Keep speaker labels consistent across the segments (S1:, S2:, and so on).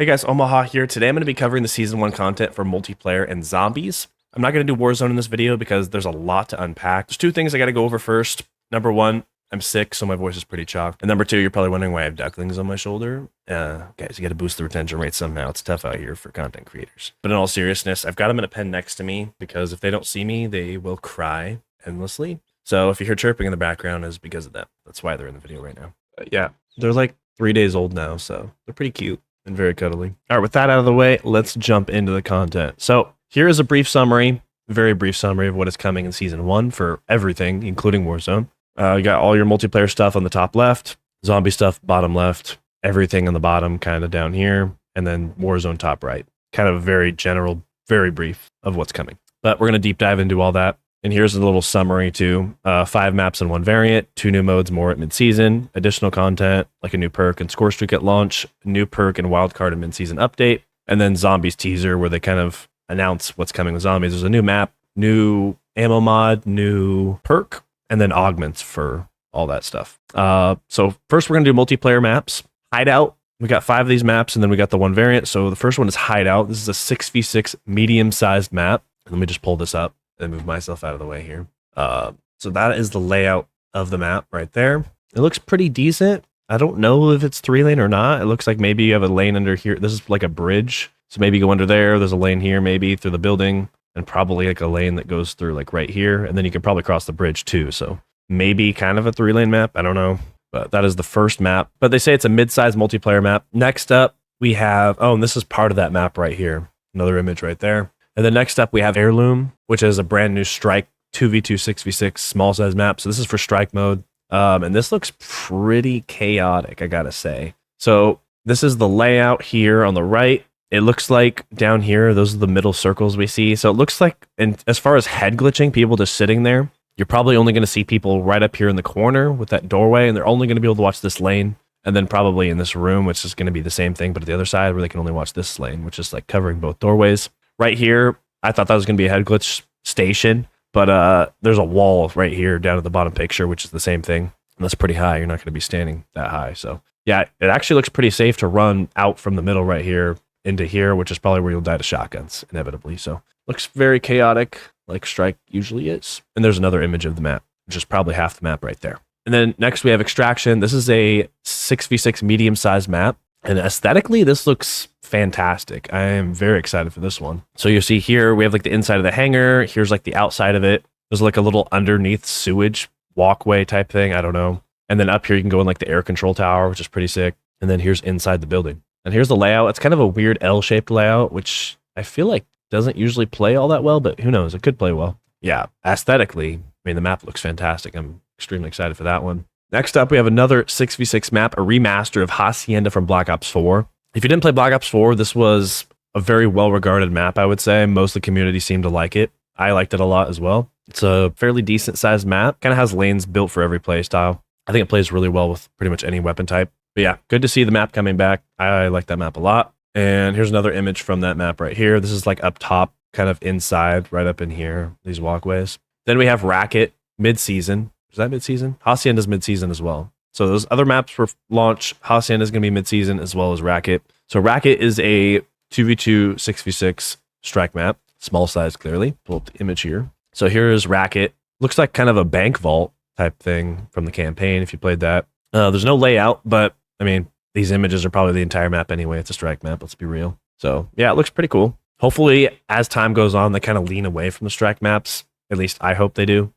S1: Hey guys, Omaha here. Today I'm going to be covering the Season 1 content for multiplayer and zombies. I'm not going to do Warzone in this video because there's a lot to unpack. There's two things I got to go over first. Number one, I'm sick, so my voice is pretty chopped. And number two, you're probably wondering why I have ducklings on my shoulder. Guys, you got to boost the retention rate somehow. It's tough out here for content creators. But in all seriousness, I've got them in a pen next to me because if they don't see me, they will cry endlessly. So if you hear chirping in the background, it's because of that. That's why they're in the video right now. But yeah, they're like 3 days old now, so they're pretty cute and very cuddly. All right, with that out of the way, let's jump into the content. So here is a brief summary, very brief summary of what is coming in Season 1 for everything, including Warzone. You got all your multiplayer stuff on the top left, zombie stuff bottom left, everything on the bottom kind of down here, and then Warzone top right. Kind of very general, very brief of what's coming. But we're going to deep dive into all that. And here's a little summary too. 5 maps in 1 variant, 2 new modes more at mid-season, additional content like a new perk and score streak at launch, new perk and wildcard and mid-season update, and then zombies teaser where they kind of announce what's coming with zombies. There's a new map, new ammo mod, new perk, and then augments for all that stuff. So first we're going to do multiplayer maps. Hideout, we got 5 of these maps, and then we got the 1 variant. So the first one is Hideout. This is a 6v6 medium-sized map. Let me just pull this up and move myself out of the way here. So that is the layout of the map right there. It looks pretty decent. I don't know if it's 3-lane or not. It looks like maybe you have a lane under here. This is like a bridge. So maybe you go under there. There's a lane here, maybe through the building, and probably like a lane that goes through like right here. And then you can probably cross the bridge too. So maybe kind of a 3-lane map. I don't know. But that is the first map. But they say it's a mid-sized multiplayer map. Next up, we have, oh, and this is part of that map right here. Another image right there. And then next up, we have Heirloom, which is a brand new strike 2v2 6v6 small size map. So this is for strike mode. And this looks pretty chaotic, I gotta say. So this is the layout here on the right. It looks like down here, those are the middle circles we see. So it looks like, and as far as head glitching, people just sitting there, you're probably only going to see people right up here in the corner with that doorway, and they're only going to be able to watch this lane. And then probably in this room, which is going to be the same thing, but at the other side where they can only watch this lane, which is like covering both doorways. Right here, I thought that was going to be a head glitch station, but there's a wall right here down at the bottom picture, which is the same thing. And that's pretty high. You're not going to be standing that high. So yeah, it actually looks pretty safe to run out from the middle right here into here, which is probably where you'll die to shotguns inevitably. So looks very chaotic, like Strike usually is. And there's another image of the map, which is probably half the map right there. And then next we have Extraction. This is a 6v6 medium-sized map. And aesthetically, this looks fantastic. I am very excited for this one. So you see here, we have like the inside of the hangar. Here's like the outside of it. There's like a little underneath sewage walkway type thing. I don't know. And then up here, you can go in like the air control tower, which is pretty sick. And then here's inside the building. And here's the layout. It's kind of a weird L-shaped layout, which I feel like doesn't usually play all that well, but who knows? It could play well. Yeah, aesthetically, I mean, the map looks fantastic. I'm extremely excited for that one. Next up, we have another 6v6 map, a remaster of Hacienda from Black Ops 4. If you didn't play Black Ops 4, this was a very well-regarded map, I would say. Most of the community seemed to like it. I liked it a lot as well. It's a fairly decent-sized map. Kind of has lanes built for every play style. I think it plays really well with pretty much any weapon type. But yeah, good to see the map coming back. I like that map a lot. And here's another image from that map right here. This is like up top, kind of inside, right up in here, these walkways. Then we have Racket, mid-season. Is that mid-season? Hacienda's mid-season as well. So those other maps for launch, Hacienda's going to be mid-season as well as Racket. So Racket is a 2v2 6v6 strike map. Small size, clearly. Pull up the image here. So here's Racket. Looks like kind of a bank vault type thing from the campaign if you played that. There's no layout, but I mean, these images are probably the entire map anyway. It's a strike map, let's be real. So yeah, it looks pretty cool. Hopefully, as time goes on, they kind of lean away from the strike maps. At least I hope they do.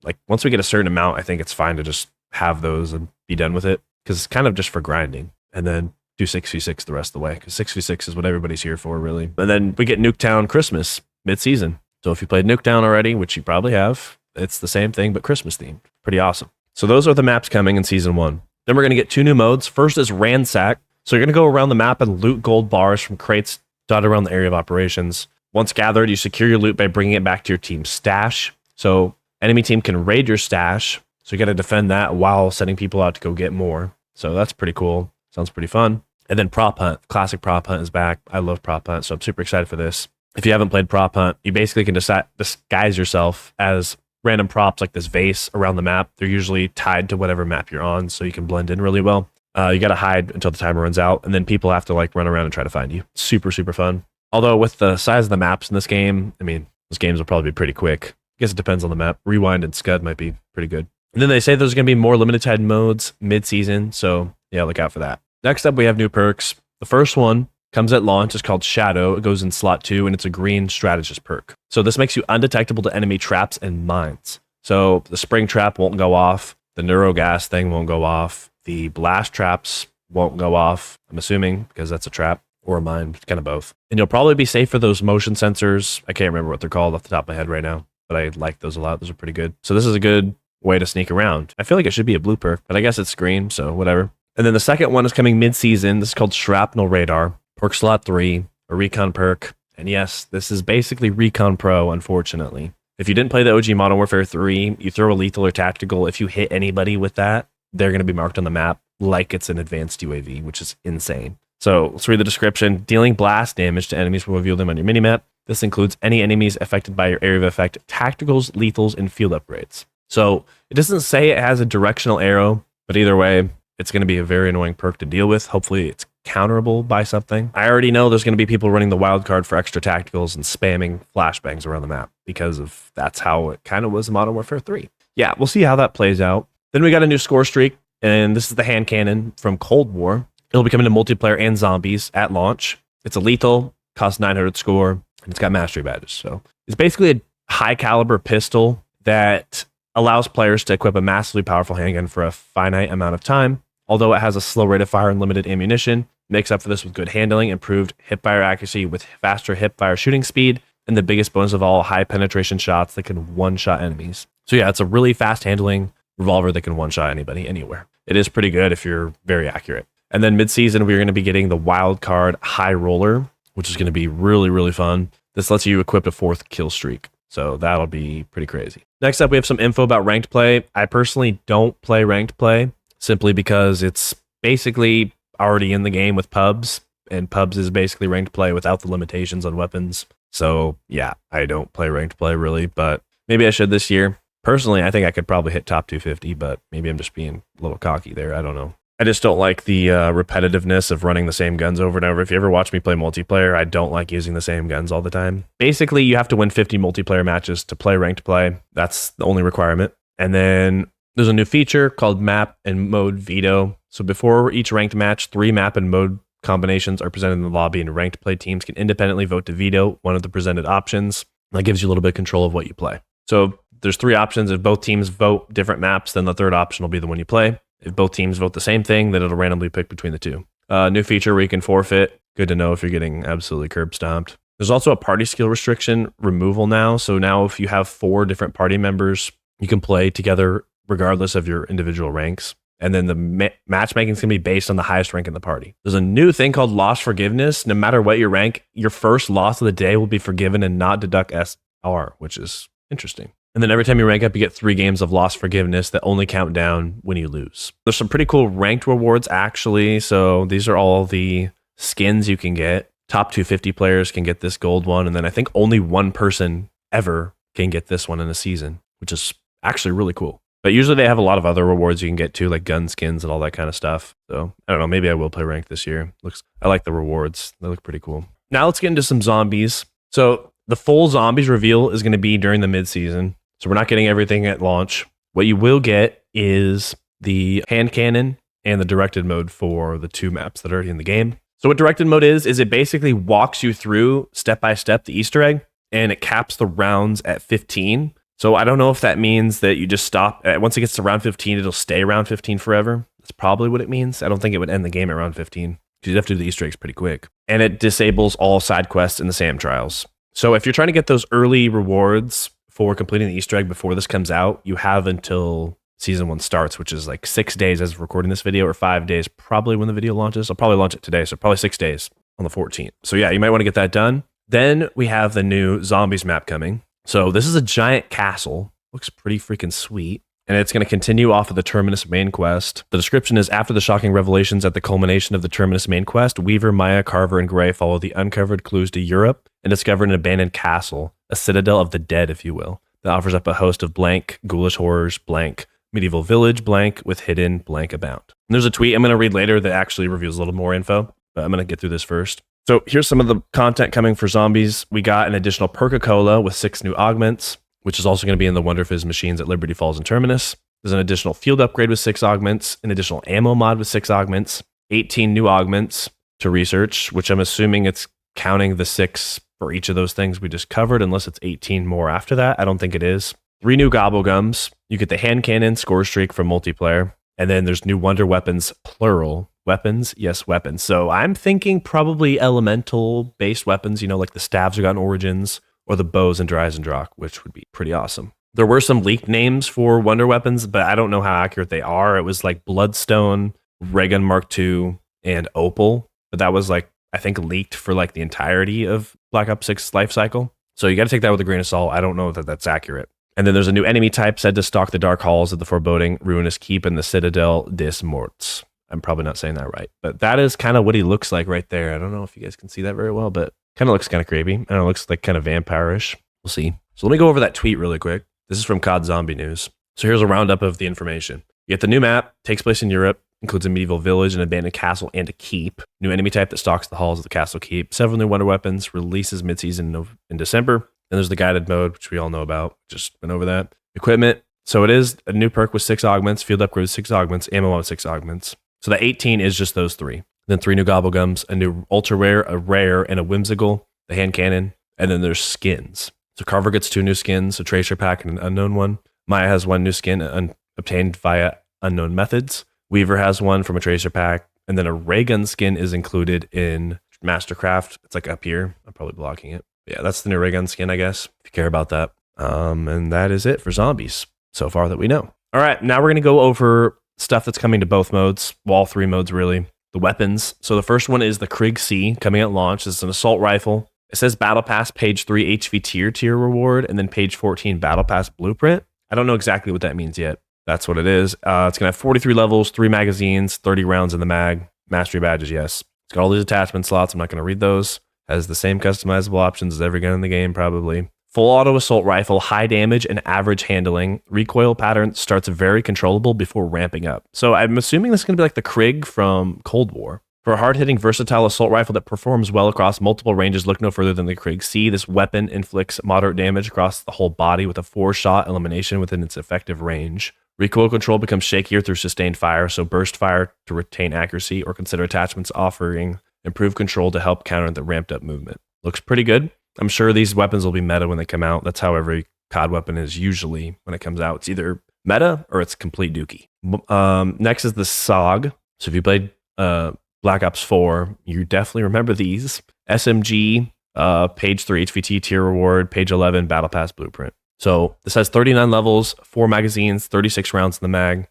S1: Like once we get a certain amount, I think it's fine to just have those and be done with it because it's kind of just for grinding, and then do 6v6 the rest of the way because 6v6 is what everybody's here for, really. And then we get Nuketown Christmas mid-season. So if you played Nuketown already, which you probably have, it's the same thing but Christmas themed. Pretty awesome. So those are the maps coming in Season 1. Then we're going to get 2 new modes. First is Ransack. So you're going to go around the map and loot gold bars from crates dotted around the area of operations. Once gathered, you secure your loot by bringing it back to your team's stash. So enemy team can raid your stash. So you got to defend that while sending people out to go get more. So that's pretty cool. Sounds pretty fun. And then Prop Hunt. Classic Prop Hunt is back. I love Prop Hunt, so I'm super excited for this. If you haven't played Prop Hunt, you basically can disguise yourself as random props like this vase around the map. They're usually tied to whatever map you're on, so you can blend in really well. You got to hide until the timer runs out, and then people have to like run around and try to find you. Super, super fun. Although with the size of the maps in this game, I mean, those games will probably be pretty quick. I guess it depends on the map. Rewind and Scud might be pretty good. And then they say there's going to be more limited time modes mid-season, so yeah, look out for that. Next up, we have new perks. The first one comes at launch. It's called Shadow. It goes in slot 2, and it's a green strategist perk. So this makes you undetectable to enemy traps and mines. So the spring trap won't go off. The neurogas thing won't go off. The blast traps won't go off, I'm assuming, because that's a trap or a mine, kind of both. And you'll probably be safe for those motion sensors. I can't remember what they're called off the top of my head right now, but I like those a lot. Those are pretty good. So this is a good way to sneak around. I feel like it should be a blue perk, but I guess it's green, so whatever. And then the second one is coming mid-season. This is called Shrapnel Radar, perk slot 3, a recon perk. And yes, this is basically Recon Pro, unfortunately. If you didn't play the OG Modern Warfare 3, you throw a lethal or tactical. If you hit anybody with that, they're going to be marked on the map like it's an advanced UAV, which is insane. So let's read the description. Dealing blast damage to enemies will reveal them on your minimap. This includes any enemies affected by your area of effect, tacticals, lethals, and field upgrades. So it doesn't say it has a directional arrow, but either way, it's going to be a very annoying perk to deal with. Hopefully it's counterable by something. I already know there's going to be people running the wild card for extra tacticals and spamming flashbangs around the map because of that's how it kind of was in Modern Warfare 3. Yeah, we'll see how that plays out. Then we got a new score streak, and this is the hand cannon from Cold War. It'll be coming to multiplayer and zombies at launch. It's a lethal, costs 900 score, and it's got mastery badges. So it's basically a high caliber pistol that allows players to equip a massively powerful handgun for a finite amount of time. Although it has a slow rate of fire and limited ammunition, makes up for this with good handling, improved hipfire accuracy with faster hipfire shooting speed, and the biggest bonus of all, high penetration shots that can one-shot enemies. So yeah, it's a really fast handling revolver that can one-shot anybody anywhere. It is pretty good if you're very accurate. And then mid-season, we're going to be getting the wild card High Roller, which is going to be really, really fun. This lets you equip a 4th kill streak. So that'll be pretty crazy. Next up, we have some info about ranked play. I personally don't play ranked play simply because it's basically already in the game with pubs, and pubs is basically ranked play without the limitations on weapons. So yeah, I don't play ranked play really, but maybe I should this year. Personally, I think I could probably hit top 250, but maybe I'm just being a little cocky there. I don't know. I just don't like the repetitiveness of running the same guns over and over. If you ever watch me play multiplayer, I don't like using the same guns all the time. Basically, you have to win 50 multiplayer matches to play ranked play. That's the only requirement. And then there's a new feature called Map and Mode Veto. So before each ranked match, 3 map and mode combinations are presented in the lobby, and ranked play teams can independently vote to veto one of the presented options. That gives you a little bit of control of what you play. So there's 3 options. If both teams vote different maps, then the third option will be the one you play. If both teams vote the same thing, then it'll randomly pick between the two. New feature where you can forfeit. Good to know if you're getting absolutely curb stomped. There's also a party skill restriction removal now. So now if you have 4 different party members, you can play together regardless of your individual ranks. And then the matchmaking is going to be based on the highest rank in the party. There's a new thing called loss forgiveness. No matter what your rank, your first loss of the day will be forgiven and not deduct SR, which is interesting. And then every time you rank up, you get 3 games of loss forgiveness that only count down when you lose. There's some pretty cool ranked rewards, actually. So these are all the skins you can get. Top 250 players can get this gold one. And then I think only one person ever can get this one in a season, which is actually really cool. But usually they have a lot of other rewards you can get too, like gun skins and all that kind of stuff. So I don't know, maybe I will play ranked this year. I like the rewards. They look pretty cool. Now let's get into some zombies. So the full zombies reveal is going to be during the mid-season. So we're not getting everything at launch. What you will get is the hand cannon and the directed mode for the 2 maps that are already in the game. So what directed mode is it basically walks you through step by step the Easter egg, and it caps the rounds at 15. So I don't know if that means that you just stop. Once it gets to round 15, it'll stay around 15 forever. That's probably what it means. I don't think it would end the game at round 15 because you'd have to do the Easter eggs pretty quick. And it disables all side quests in the SAM trials. So if you're trying to get those early rewards for completing the Easter egg before this comes out, you have until season 1 starts, which is like 6 days as of recording this video, or 5 days probably when the video launches. I'll probably launch it today, so probably 6 days on the 14th. So yeah, you might want to get that done. Then we have the new zombies map coming. So this is a giant castle. Looks pretty freaking sweet. And it's going to continue off of the Terminus main quest. The description is, after the shocking revelations at the culmination of the Terminus main quest, Weaver, Maya, Carver, and Gray follow the uncovered clues to Europe and discover an abandoned castle, a citadel of the dead, if you will, that offers up a host of blank, ghoulish horrors, blank, Medieval Village blank with hidden blank abound. And there's a tweet I'm going to read later that actually reveals a little more info, but I'm going to get through this first. So here's some of the content coming for zombies. We got an additional Perca-Cola with 6 new augments, which is also going to be in the Wonder Fizz machines at Liberty Falls and Terminus. There's an additional field upgrade with 6 augments, an additional ammo mod with 6 augments, 18 new augments to research, which I'm assuming it's counting the 6 for each of those things we just covered, unless it's 18 more after that. I don't think it is. 3 new Gobblegums. You get the hand cannon score streak from multiplayer. And then there's new wonder weapons, plural. Weapons? Yes, weapons. So I'm thinking probably elemental-based weapons, you know, like the staves are on Origins, or the bows and Dries and Drock, which would be pretty awesome. There were some leaked names for wonder weapons, but I don't know how accurate they are. It was like Bloodstone, Ray Gun Mark II, and Opal. But that was like, I think, leaked for like the entirety of Black Ops 6 life cycle. So you got to take that with a grain of salt. I don't know that that's accurate. And then there's a new enemy type said to stalk the dark halls of the Foreboding, Ruinous Keep, and the Citadel des Morts. I'm probably not saying that right, but that is kind of what he looks like right there. I don't know if you guys can see that very well, but kind of looks kind of creepy. I don't know, it looks like kind of vampire-ish. We'll see. So let me go over that tweet really quick. This is from COD Zombie News. So here's a roundup of the information. You get the new map, takes place in Europe, includes a medieval village, an abandoned castle, and a keep. New enemy type that stalks the halls of the castle keep. Several new wonder weapons, releases mid-season in December. And there's the guided mode, which we all know about. Just went over that. Equipment. So it is a new perk with 6 augments, field upgrade with 6 augments, ammo with 6 augments. So the 18 is just those 3. Then 3 new Gobblegums, a new ultra rare, a rare, and a whimsical, the hand cannon. And then there's skins. So Carver gets 2 new skins, a Tracer pack and an unknown one. Maya has 1 new skin obtained via unknown methods. Weaver has 1 from a Tracer pack. And then a ray gun skin is included in Mastercraft. It's like up here. I'm probably blocking it. But yeah, that's the new ray gun skin, I guess, if you care about that. And that is it for zombies so far that we know. All right, now we're going to go over stuff that's coming to both modes. Well, all 3 modes, really. The weapons. So the first one is the Krieg C coming at launch. It's an assault rifle. It says Battle Pass page 3 HV tier reward, and then page 14 Battle Pass blueprint. I don't know exactly what that means yet. That's what it is. It's going to have 43 levels, 3 magazines, 30 rounds in the mag. Mastery badges, yes. It's got all these attachment slots. I'm not going to read those. Has the same customizable options as every gun in the game, probably. Full auto assault rifle, high damage and average handling. Recoil pattern starts very controllable before ramping up. So I'm assuming this is going to be like the Krieg from Cold War. For a hard-hitting, versatile assault rifle that performs well across multiple ranges, look no further than the Krieg C. This weapon inflicts moderate damage across the whole body with a 4-shot elimination within its effective range. Recoil control becomes shakier through sustained fire, so burst fire to retain accuracy, or consider attachments offering improved control to help counter the ramped-up movement. Looks pretty good. I'm sure these weapons will be meta when they come out. That's how every COD weapon is usually when it comes out. It's either meta or it's complete dookie. Next is the SOG. So if you played Black Ops 4, you definitely remember these. SMG, page 3 HVT tier reward, page 11 Battle Pass blueprint. So this has 39 levels, 4 magazines, 36 rounds in the mag.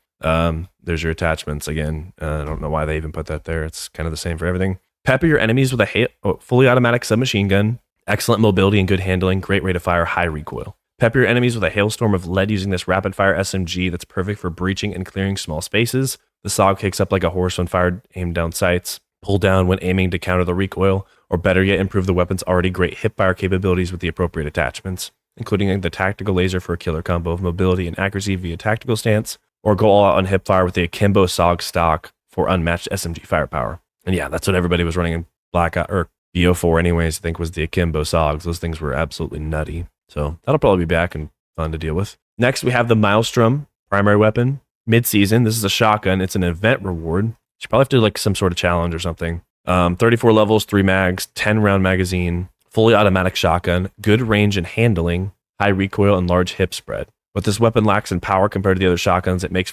S1: There's your attachments again. I don't know why they even put that there. It's kind of the same for everything. Pepper your enemies with a fully automatic submachine gun. Excellent mobility and good handling. Great rate of fire, high recoil. Pepper your enemies with a hailstorm of lead using this rapid fire SMG that's perfect for breaching and clearing small spaces. The SOG kicks up like a horse when fired, aimed down sights. Pull down when aiming to counter the recoil, or better yet, improve the weapon's already great hipfire capabilities with the appropriate attachments, including the tactical laser for a killer combo of mobility and accuracy via tactical stance, or go all out on hipfire with the Akimbo SOG stock for unmatched SMG firepower. And yeah, that's what everybody was running in Black Ops, or BO4 anyways, I think was the Akimbo SOGs. Those things were absolutely nutty. So that'll probably be back and fun to deal with. Next, we have the Maelstrom primary weapon. Mid-season, this is a shotgun. It's an event reward. You should probably have to do like some sort of challenge or something. 34 levels, 3 mags, 10 round magazine, fully automatic shotgun, good range and handling, high recoil, and large hip spread. What this weapon lacks in power compared to the other shotguns, it makes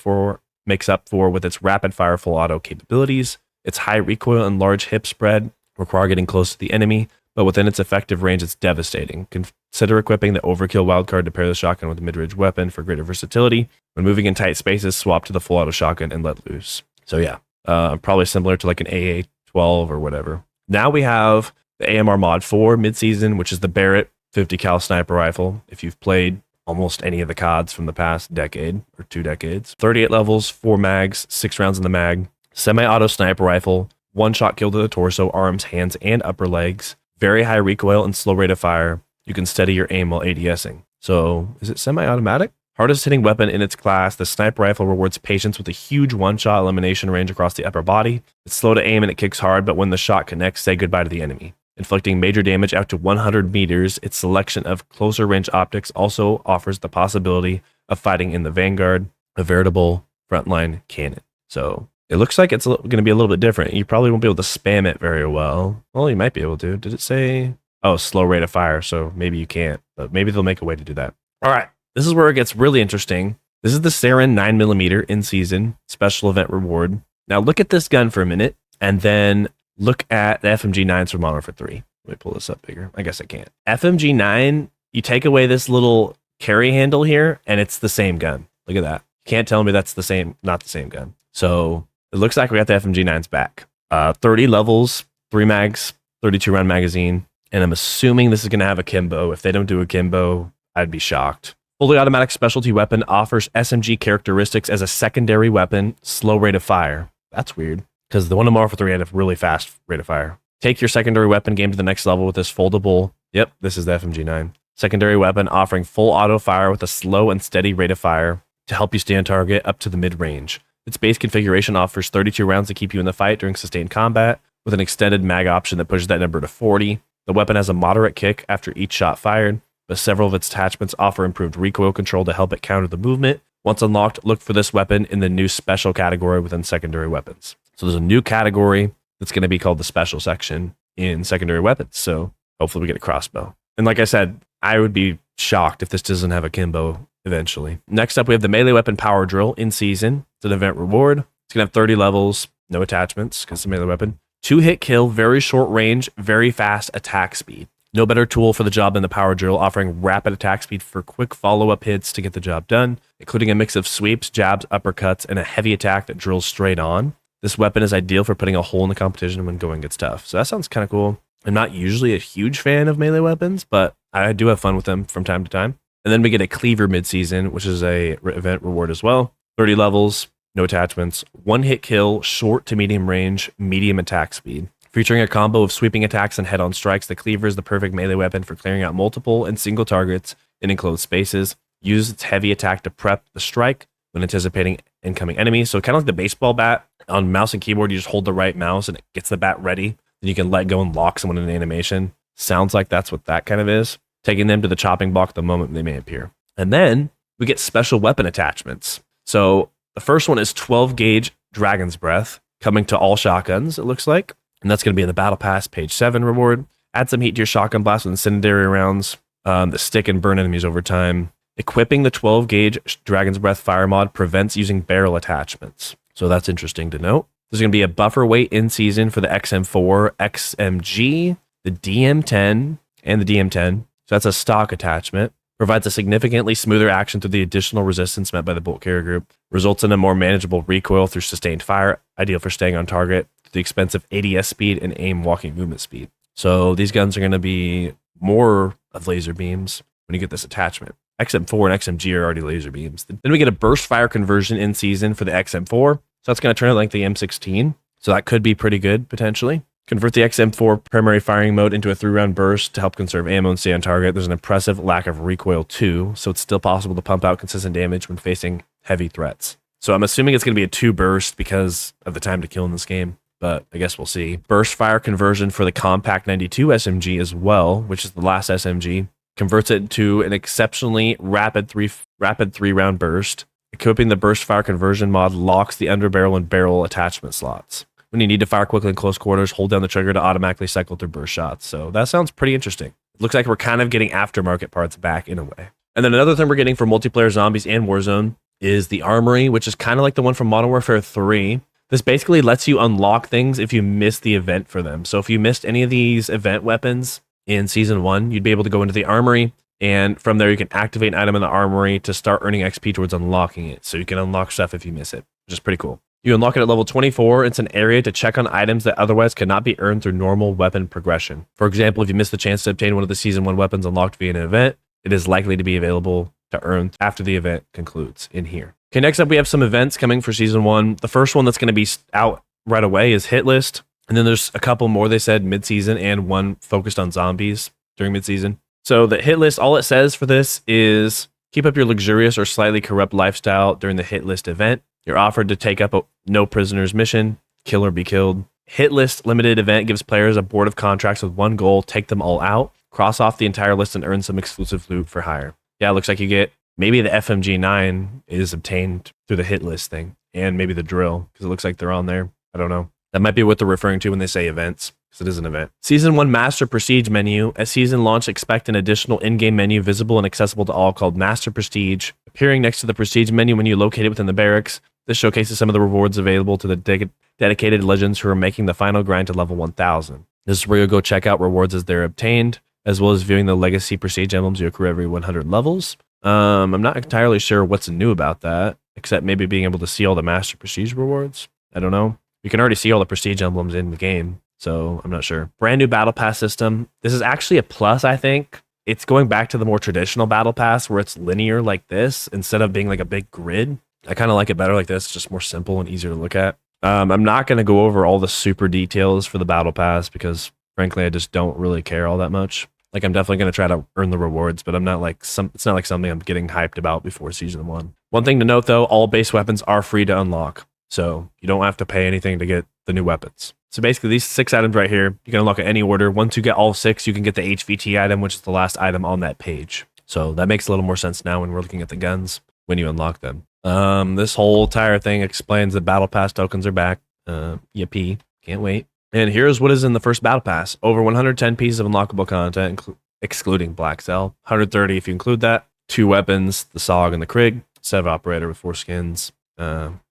S1: up for with its rapid fire full auto capabilities. Its high recoil and large hip spread require getting close to the enemy, but within its effective range, it's devastating. Consider equipping the Overkill wildcard to pair the shotgun with a mid-range weapon for greater versatility. When moving in tight spaces, swap to the full auto shotgun and let loose. So yeah, probably similar to like an AA-12 or whatever. Now we have the AMR Mod 4 mid-season, which is the Barrett 50 cal sniper rifle. If you've played almost any of the CODs from the past decade or 2 decades. 38 levels, 4 mags, 6 rounds in the mag. Semi-auto sniper rifle, 1-shot kill to the torso, arms, hands, and upper legs. Very high recoil and slow rate of fire. You can steady your aim while ADSing. So is it semi-automatic? Hardest hitting weapon in its class, the sniper rifle rewards patience with a huge one-shot elimination range across the upper body. It's slow to aim and it kicks hard, but when the shot connects, say goodbye to the enemy. Inflicting major damage out to 100 meters, its selection of closer range optics also offers the possibility of fighting in the Vanguard, a veritable frontline cannon. So it looks like it's going to be a little bit different. You probably won't be able to spam it very well. Well, you might be able to. Did it say? Oh, slow rate of fire. So maybe you can't, but maybe they'll make a way to do that. All right. This is where it gets really interesting. This is the Sarin 9mm in-season special event reward. Now look at this gun for a minute, and then look at the FMG9s from Modern Warfare 3. Let me pull this up bigger. I guess I can't. FMG9, you take away this little carry handle here, and it's the same gun. Look at that. You can't tell me that's the same, not the same gun. So it looks like we got the FMG9s back. 30 levels, 3 mags, 32 round magazine, and I'm assuming this is going to have a Kimbo. If they don't do a Kimbo, I'd be shocked. Fully automatic specialty weapon offers SMG characteristics as a secondary weapon, slow rate of fire. That's weird, because the one in Modern Warfare 3 had a really fast rate of fire. Take your secondary weapon game to the next level with this foldable. Yep, this is the FMG9. Secondary weapon offering full auto fire with a slow and steady rate of fire to help you stay on target up to the mid-range. Its base configuration offers 32 rounds to keep you in the fight during sustained combat, with an extended mag option that pushes that number to 40. The weapon has a moderate kick after each shot fired, but several of its attachments offer improved recoil control to help it counter the movement. Once unlocked, look for this weapon in the new special category within secondary weapons. So there's a new category that's going to be called the special section in secondary weapons. So hopefully we get a crossbow. And like I said, I would be shocked if this doesn't have a Kimbo eventually. Next up, we have the melee weapon power drill in season. It's an event reward. It's going to have 30 levels, no attachments because it's a melee weapon. 2-hit kill, very short range, very fast attack speed. No better tool for the job than the power drill, offering rapid attack speed for quick follow-up hits to get the job done, including a mix of sweeps, jabs, uppercuts, and a heavy attack that drills straight on. This weapon is ideal for putting a hole in the competition when going gets tough. So that sounds kind of cool. I'm not usually a huge fan of melee weapons, but I do have fun with them from time to time. And then we get a cleaver mid-season, which is a event reward as well. 30 levels, no attachments, 1-hit kill, short to medium range, medium attack speed. Featuring a combo of sweeping attacks and head-on strikes, the cleaver is the perfect melee weapon for clearing out multiple and single targets in enclosed spaces. Use its heavy attack to prep the strike when anticipating incoming enemies. So kind of like the baseball bat. On mouse and keyboard, you just hold the right mouse and it gets the bat ready. Then you can let go and lock someone in an animation. Sounds like that's what that kind of is. Taking them to the chopping block the moment they may appear. And then we get special weapon attachments. So the first one is 12 gauge Dragon's Breath, coming to all shotguns, it looks like. And that's going to be in the Battle Pass, page 7 reward. Add some heat to your shotgun blast with incendiary rounds that stick and burn enemies over time. Equipping the 12 gauge Dragon's Breath fire mod prevents using barrel attachments. So that's interesting to note. There's going to be a buffer weight in season for the XM4, XMG, the DM10, and the DM10. So that's a stock attachment. Provides a significantly smoother action through the additional resistance met by the bolt carrier group. Results in a more manageable recoil through sustained fire, ideal for staying on target at the expense of ADS speed and aim walking movement speed. So these guns are going to be more of laser beams when you get this attachment. XM4 and XMG are already laser beams. Then we get a burst fire conversion in season for the XM4. So that's going to turn out like the M16. So that could be pretty good potentially. Convert the XM4 primary firing mode into a 3-round burst to help conserve ammo and stay on target. There's an impressive lack of recoil too, so it's still possible to pump out consistent damage when facing heavy threats. So I'm assuming it's going to be a 2 burst because of the time to kill in this game, but I guess we'll see. Burst fire conversion for the Compact 92 SMG as well, which is the last SMG. Converts it to an exceptionally rapid 3-round burst. Equipping the burst fire conversion mod locks the underbarrel and barrel attachment slots. When you need to fire quickly in close quarters, hold down the trigger to automatically cycle through burst shots. So that sounds pretty interesting. It looks like we're kind of getting aftermarket parts back in a way. And then another thing we're getting for multiplayer zombies and Warzone is the Armory, which is kind of like the one from Modern Warfare 3. This basically lets you unlock things if you miss the event for them. So if you missed any of these event weapons in Season 1, you'd be able to go into the Armory, and from there you can activate an item in the Armory to start earning XP towards unlocking it. So you can unlock stuff if you miss it, which is pretty cool. You unlock it at level 24. It's an area to check on items that otherwise cannot be earned through normal weapon progression. For example, if you miss the chance to obtain one of the Season 1 weapons unlocked via an event, it is likely to be available to earn after the event concludes in here. Okay, next up we have some events coming for Season 1. The first one that's going to be out right away is Hit List. And then there's a couple more, they said, mid-season, and one focused on zombies during mid-season. So the Hit List, all it says for this is Keep up your luxurious or slightly corrupt lifestyle during the hit list event. You're offered to take up a no prisoners mission, kill or be killed. Hit list limited event gives players a board of contracts with one goal, take them all out, cross off the entire list and earn some exclusive loot for hire. Yeah, it looks like you get maybe the FMG9 is obtained through the hit list thing, and maybe the drill, because it looks like they're on there. I don't know. That might be what they're referring to when they say events, because it is an event. Season 1 Master Prestige menu. At season launch, expect an additional in-game menu visible and accessible to all called Master Prestige, appearing next to the Prestige menu when you locate it within the barracks. This showcases some of the rewards available to the dedicated legends who are making the final grind to level 1000. This is where you'll go check out rewards as they're obtained, as well as viewing the legacy prestige emblems you accrue every 100 levels. I'm not entirely sure what's new about that, except maybe being able to see all the master prestige rewards. I don't know. You can already see all the prestige emblems in the game, so I'm not sure. Brand new battle pass system. This is actually a plus, I think. It's going back to the more traditional battle pass where it's linear like this instead of being like a big grid. I kind of like it better like this. It's just more simple and easier to look at. I'm not going to go over all the super details for the battle pass because frankly, I just don't really care all that much. Like I'm definitely going to try to earn the rewards, but I'm not like it's not like something I'm getting hyped about before season 1. One thing to note though, all base weapons are free to unlock. So you don't have to pay anything to get the new weapons. So basically these 6 items right here, you can unlock in any order. Once you get all 6, you can get the HVT item, which is the last item on that page. So that makes a little more sense now when we're looking at the guns when you unlock them. This whole entire thing explains that battle pass tokens are back. Yippee. Can't wait. And here's what is in the first battle pass. Over 110 pieces of unlockable content, excluding Black Cell. 130 if you include that. 2 weapons, the SOG and the Krig. Sev operator with 4 skins.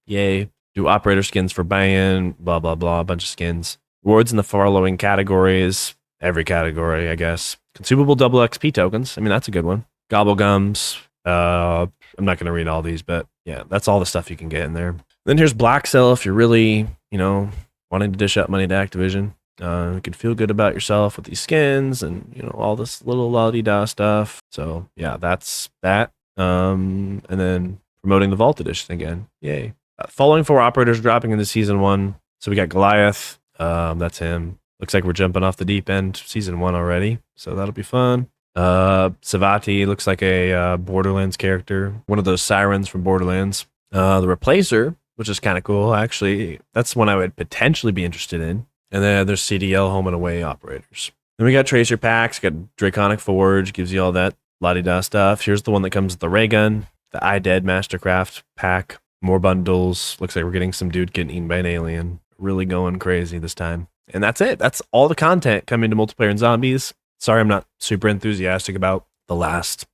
S1: Yay. Do operator skins for buy-in, blah, blah, blah, a bunch of skins. Rewards in the following categories. Every category, I guess. Consumable double XP tokens. I mean, that's a good one. Gobblegums. I'm not going to read all these, but yeah, that's all the stuff you can get in there. Then here's Black Cell if you're really, wanting to dish out money to Activision. You can feel good about yourself with these skins and, all this little la-di-da stuff. So yeah, that's that. And then promoting the Vault Edition again. Yay. Following 4 operators dropping into season 1. So we got Goliath. That's him. Looks like we're jumping off the deep end season 1 already. So that'll be fun. Savati looks like a Borderlands character. One of those sirens from Borderlands. The Replacer, which is kind of cool. Actually, that's one I would potentially be interested in. And then there's CDL home and away operators. Then we got Tracer packs. Got Draconic Forge. Gives you all that la-di-da stuff. Here's the one that comes with the ray gun. The iDead Mastercraft pack. More bundles. Looks like we're getting some dude getting eaten by an alien. Really going crazy this time. And that's it. That's all the content coming to multiplayer and zombies. Sorry, I'm not super enthusiastic about the last,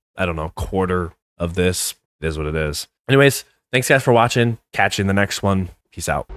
S1: quarter of this. It is what it is. Anyways, thanks guys for watching. Catch you in the next one. Peace out.